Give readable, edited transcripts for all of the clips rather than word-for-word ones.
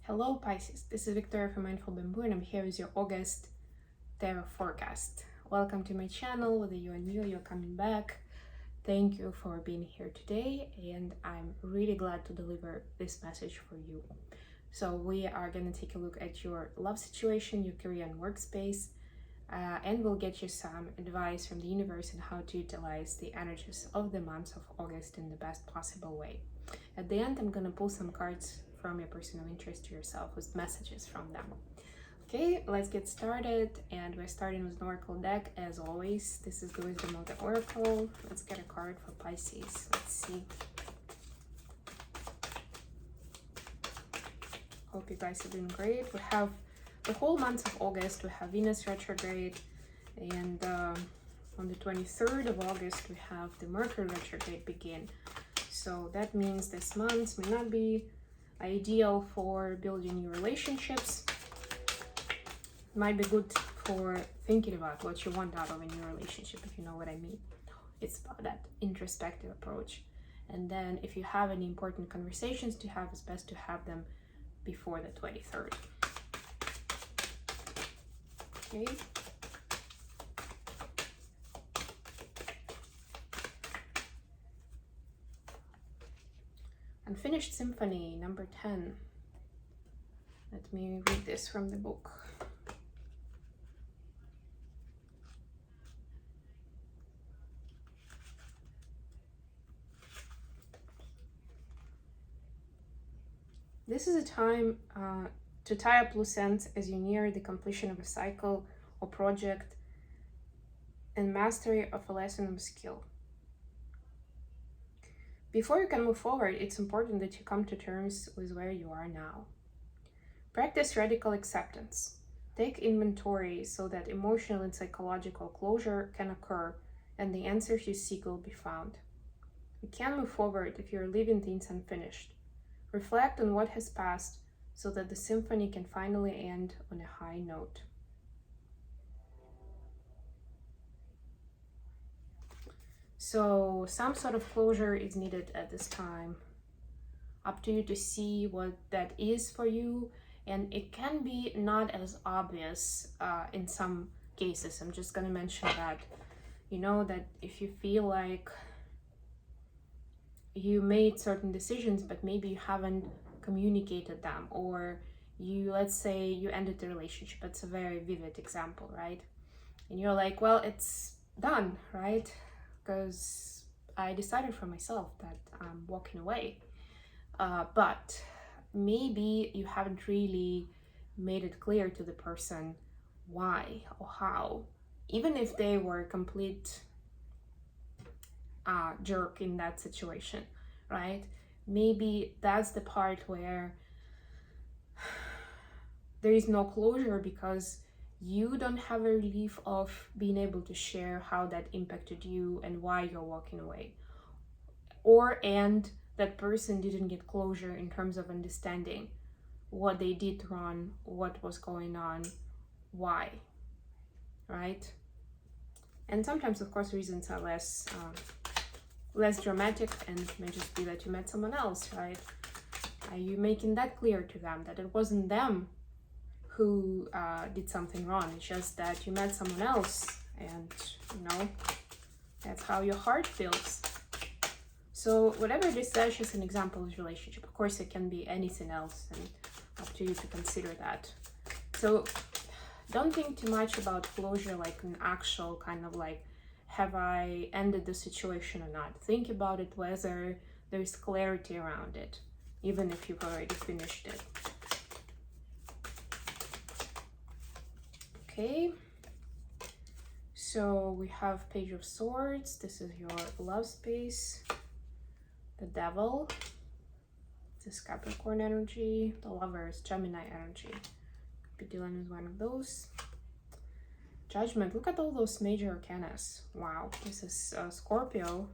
Hello Pisces, this is Victoria from Mindful Bamboo and I'm here with your August tarot forecast. Welcome to my channel, whether you are new or you're coming back. Thank you for being here today and I'm really glad to deliver this message for you. So we are going to take a look at your love situation, your career and workspace, and we'll get you some advice from the universe on how to utilize the energies of the month of August in the best possible way. At the end, I'm going to pull some cards from your person of interest to yourself with messages from them. Okay, let's get started, and we're starting with an oracle deck as always. This is the wisdom of the oracle. Let's get a card for Pisces. Let's see. Hope you guys are doing great. We have the whole month of August. We have Venus retrograde, and on the 23rd of August we have the Mercury retrograde begin. So that means this month may not be ideal for building new relationships. Might be good for thinking about what you want out of a new relationship, if you know what I mean. It's about that introspective approach. And then if you have any important conversations to have, it's best to have them before the 23rd. Okay. Unfinished Symphony, number 10. Let me read this from the book. This is a time to tie up loose ends as you near the completion of a cycle or project and mastery of a lesson or skill. Before you can move forward, it's important that you come to terms with where you are now. Practice radical acceptance. Take inventory so that emotional and psychological closure can occur and the answers you seek will be found. You can't move forward if you're leaving things unfinished. Reflect on what has passed so that the symphony can finally end on a high note. So some sort of closure is needed at this time. Up to you to see what that is for you, and it can be not as obvious in some cases. I'm just going to mention that, that if you feel like you made certain decisions but maybe you haven't communicated them, or let's say you ended the relationship. It's a very vivid example, right? And you're like, well, it's done, right? Because I decided for myself that I'm walking away. But maybe you haven't really made it clear to the person why or how, even if they were a complete jerk in that situation, right? Maybe that's the part where there is no closure because you don't have a relief of being able to share how that impacted you and why you're walking away. And that person didn't get closure in terms of understanding what they did wrong, what was going on, why, right? And sometimes, of course, reasons are less dramatic, and it may just be that you met someone else, right? Are you making that clear to them that it wasn't them who did something wrong? It's just that you met someone else, and that's how your heart feels. So whatever this says is an example of relationship. Of course, it can be anything else, and up to you to consider that. So don't think too much about closure like an actual kind of like, have I ended the situation or not? Think about it whether there's clarity around it, even if you've already finished it. Okay, so we have Page of Swords. This is your love space. The Devil. This is Capricorn energy. The Lovers, Gemini energy. Could be dealing with one of those. Judgment. Look at all those major arcanas. Wow. This is Scorpio.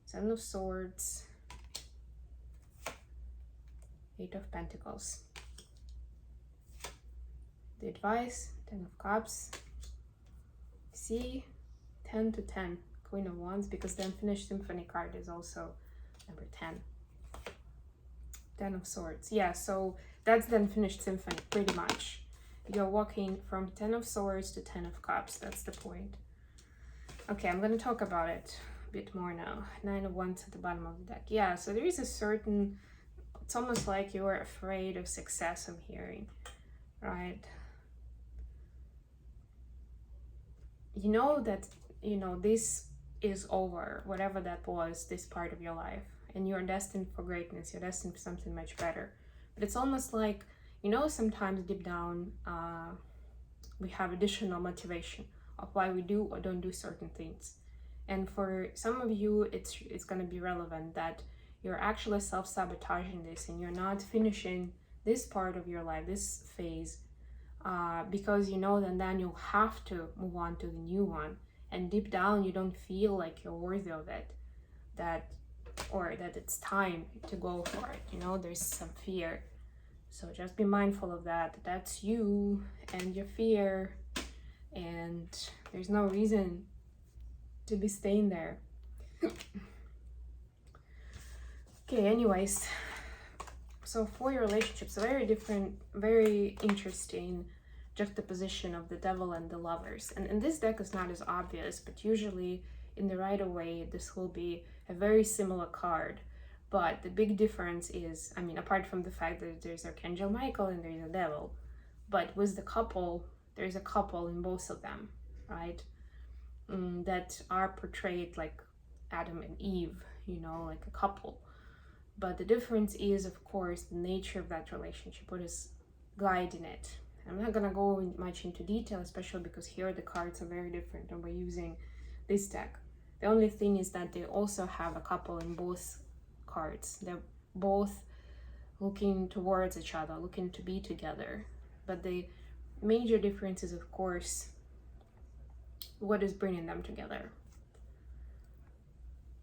Seven of Swords. Eight of Pentacles. The Advice. 10 of Cups. See? 10 to 10. Queen of Wands, because the Unfinished Symphony card is also number 10. Ten of Swords. Yeah, so that's the unfinished symphony, pretty much. You're walking from Ten of Swords to Ten of Cups. That's the point. Okay, I'm going to talk about it a bit more now. Nine of Wands at the bottom of the deck. Yeah, so there is a certain... It's almost like you are afraid of success, I'm hearing. Right? You know that, this is over. Whatever that was, this part of your life. And you're destined for greatness. You're destined for something much better. But it's almost like, sometimes deep down, we have additional motivation of why we do or don't do certain things. And for some of you, it's going to be relevant that you're actually self-sabotaging this and you're not finishing this part of your life, this phase, because then you'll have to move on to the new one. And deep down, you don't feel like you're worthy of it, that it's time to go for it. There's some fear. So just be mindful of that. That's you and your fear, and there's no reason to be staying there. Okay, anyways, so for your relationships, a very different, very interesting juxtaposition of the Devil and the Lovers. And in this deck is not as obvious, but usually in the Rider-Waite, this will be a very similar card. But the big difference is, apart from the fact that there's Archangel Michael and there's a Devil, but with the couple, there's a couple in both of them, right? That are portrayed like Adam and Eve, like a couple. But the difference is, of course, the nature of that relationship, what is guiding it. I'm not gonna go much into detail, especially because here the cards are very different and we're using this deck. The only thing is that they also have a couple in both cards. They're both looking towards each other, looking to be together. But the major difference is, of course, what is bringing them together.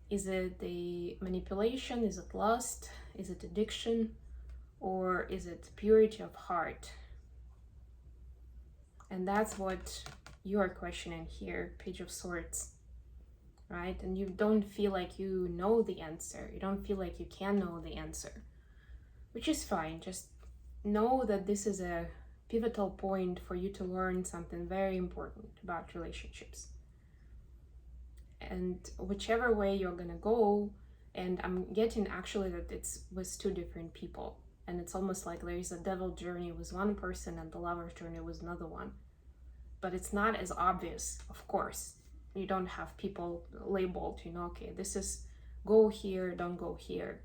Is it the manipulation? Is it lust? Is it addiction? Or is it purity of heart? And that's what you're questioning here, Page of Swords, right? And you don't feel like you know the answer. You don't feel like you can know the answer, which is fine. Just know that this is a pivotal point for you to learn something very important about relationships. And whichever way you're gonna go, and I'm getting actually that it's with two different people, and it's almost like there's a Devil journey with one person and the Lover's journey with another one. But it's not as obvious, of course. You don't have people labeled, okay, this is go here, don't go here.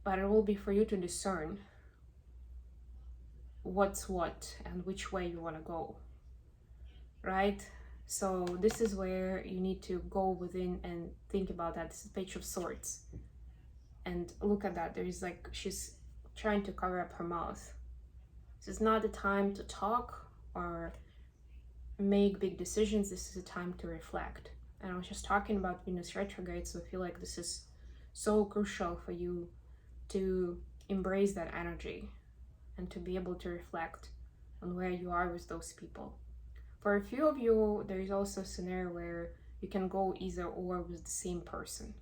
But it will be for you to discern what's what and which way you want to go, right? So this is where you need to go within and think about that. This is Page of Swords. And look at that. There's like, she's trying to cover up her mouth. This is not the time to talk or make big decisions. This is a time to reflect. And I was just talking about Venus retrograde, so I feel like this is so crucial for you to embrace that energy and to be able to reflect on where you are with those people. For a few of you, there is also a scenario where you can go either or with the same person,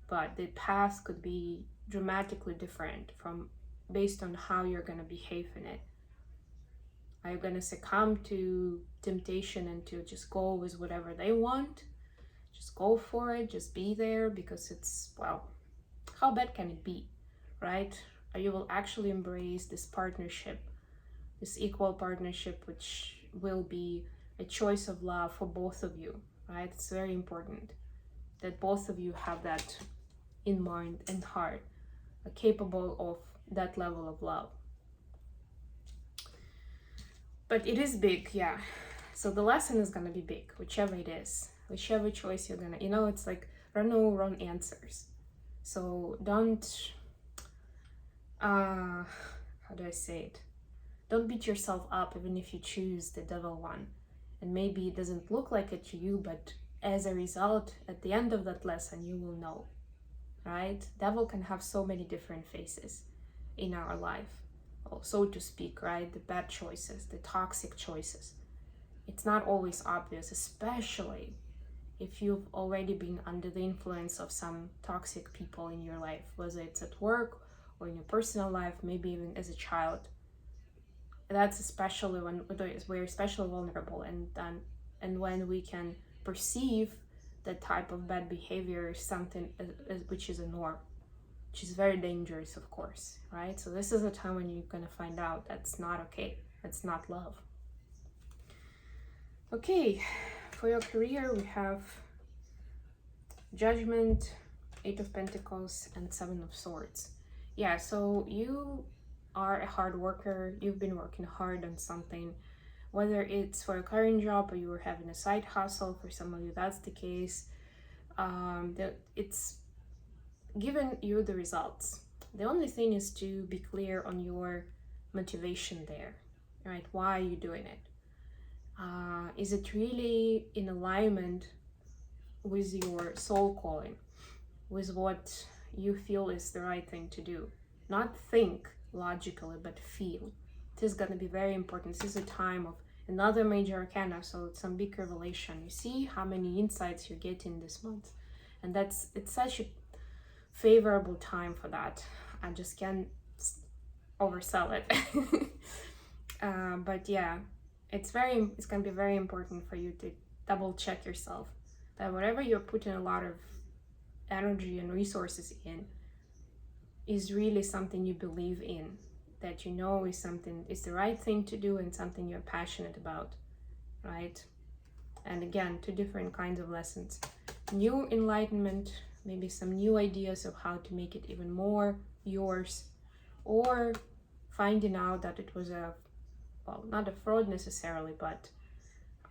but the path could be dramatically different from based on how you're going to behave in it. Are you going to succumb to temptation and to just go with whatever they want? Just go for it, just be there because it's, well, how bad can it be, right? Or you will actually embrace this partnership, this equal partnership, which will be a choice of love for both of you, right? It's very important that both of you have that in mind and heart, capable of that level of love. But it is big, yeah. So the lesson is gonna be big, whichever it is, whichever choice you're gonna, it's like there are no wrong answers. So don't, how do I say it? Don't beat yourself up even if you choose the Devil one. And maybe it doesn't look like it to you, but as a result, at the end of that lesson, you will know, right? Devil can have so many different faces in our life, so to speak, right? The bad choices, the toxic choices. It's not always obvious, especially if you've already been under the influence of some toxic people in your life, whether it's at work or in your personal life, maybe even as a child. That's especially when we're especially vulnerable, and when we can perceive that type of bad behavior is something which is a norm, which is very dangerous, of course, right? So this is a time when you're gonna find out that's not okay, that's not love. Okay, for your career, we have Judgment, Eight of Pentacles, and Seven of Swords. Yeah, so you are a hard worker. You've been working hard on something, whether it's for a current job or you were having a side hustle. For some of you, that's the case. It's given you the results. The only thing is to be clear on your motivation there, right? Why are you doing it? Is it really in alignment with your soul calling, with what you feel is the right thing to do? Not think logically, but feel. This is going to be very important. This is a time of another major arcana, so it's some big revelation. You see how many insights you're getting this month, and it's such a favorable time for that. I just can't oversell it. But yeah, it's going to be very important for you to double check yourself that whatever you're putting a lot of energy and resources in is really something you believe in, that you know is the right thing to do and something you're passionate about, right? And again, two different kinds of lessons. New enlightenment, maybe some new ideas of how to make it even more yours, or finding out that it was not a fraud necessarily, but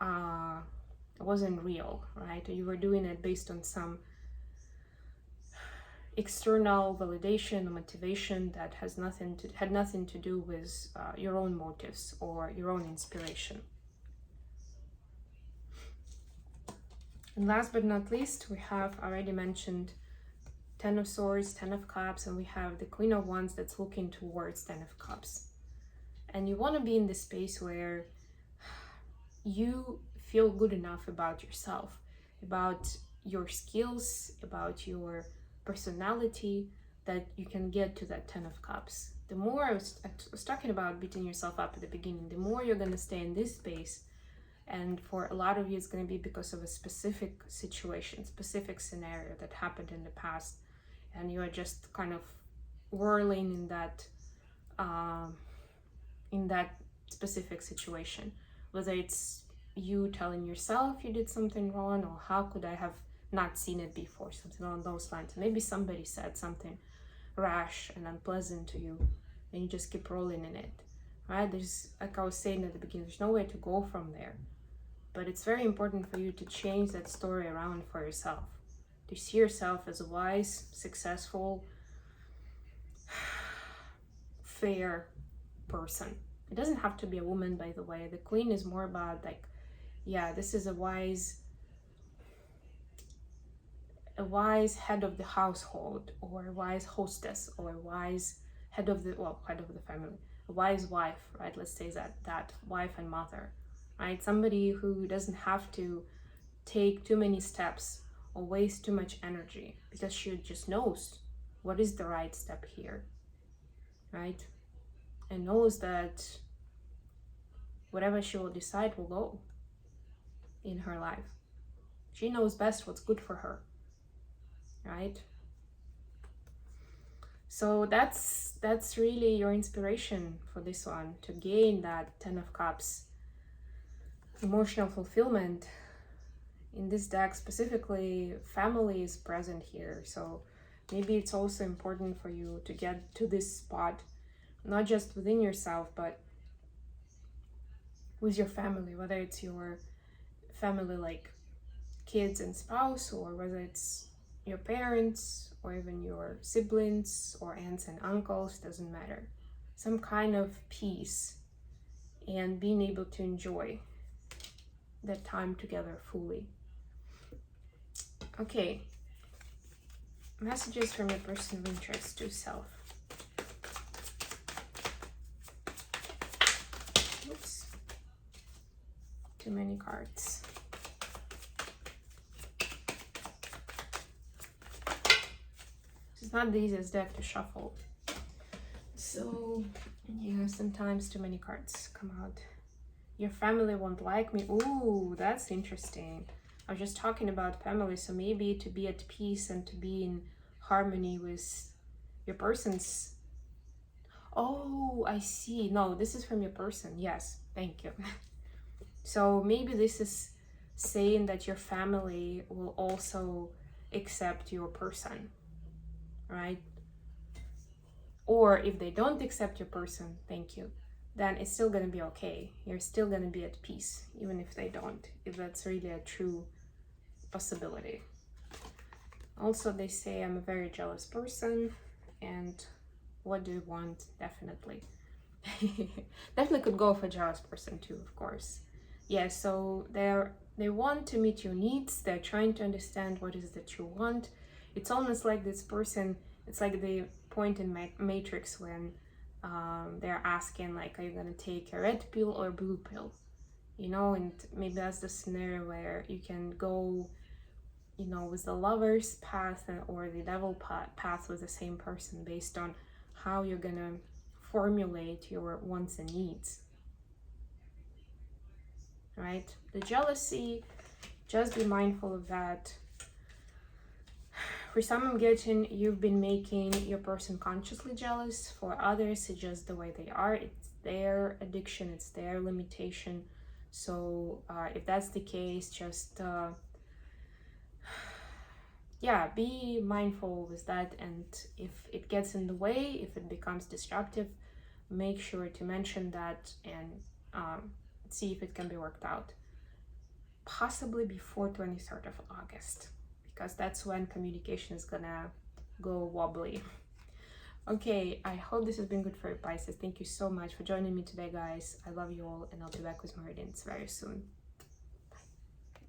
it wasn't real, right? You were doing it based on some external validation or motivation that had nothing to do with your own motives or your own inspiration. And last but not least, we have already mentioned Ten of Swords, Ten of Cups, and we have the Queen of Wands that's looking towards Ten of Cups. And you want to be in the space where you feel good enough about yourself, about your skills, about your personality, that you can get to that Ten of Cups. The more I was talking about beating yourself up at the beginning, the more you're going to stay in this space. And for a lot of you, it's going to be because of a specific situation, specific scenario that happened in the past, and you are just kind of whirling in that specific situation. Whether it's you telling yourself you did something wrong, or how could I have not seen it before, something along those lines. Maybe somebody said something rash and unpleasant to you, and you just keep rolling in it, right? There's, like I was saying at the beginning, there's nowhere to go from there. But it's very important for you to change that story around for yourself, to see yourself as a wise, successful, fair person. It doesn't have to be a woman, by the way. The Queen is more about like, yeah, this is a wise head of the household, or a wise hostess, or a wise head of the family, a wise wife, right? Let's say that wife and mother, right? Somebody who doesn't have to take too many steps or waste too much energy, because she just knows what is the right step here, right? And knows that whatever she will decide will go in her life. She knows best what's good for her, right? So that's really your inspiration for this one, to gain that Ten of Cups emotional fulfillment. In this deck specifically, family is present here, so maybe it's also important for you to get to this spot, not just within yourself, but with your family, whether it's your family like kids and spouse, or whether it's your parents, or even your siblings or aunts and uncles, doesn't matter. Some kind of peace and being able to enjoy that time together fully. Okay, messages from your person of interest to self. Oops, too many cards. It's not the easiest deck to shuffle. So, yeah, sometimes too many cards come out. Your family won't like me. Ooh, that's interesting. I was just talking about family, so maybe to be at peace and to be in harmony with your person's. Oh, I see. No, this is from your person. Yes, thank you. So maybe this is saying that your family will also accept your person, right? Or if they don't accept your person, thank you, then it's still gonna be okay. You're still gonna be at peace, even if they don't, if that's really a true possibility. Also, they say I'm a very jealous person, and what do you want? Definitely. Definitely could go for a jealous person too, of course. Yeah, so they want to meet your needs, they're trying to understand what is that you want. It's almost like this person, it's like the point in Matrix when they're asking like, are you gonna take a red pill or blue pill? You know, and maybe that's the scenario where you can go, you know, with the lover's path or the devil path with the same person based on how you're gonna formulate your wants and needs, right? The jealousy, just be mindful of that. For some, I'm getting you've been making your person consciously jealous. For others, it's just the way they are. It's their addiction, it's their limitation. So if that's the case, just yeah, be mindful with that. And if it gets in the way, if it becomes disruptive, make sure to mention that and see if it can be worked out. Possibly before 23rd of August, because that's when communication is gonna go wobbly. Okay, I hope this has been good for you, Pisces. Thank you so much for joining me today, guys. I love you all, and I'll be back with more readings very soon.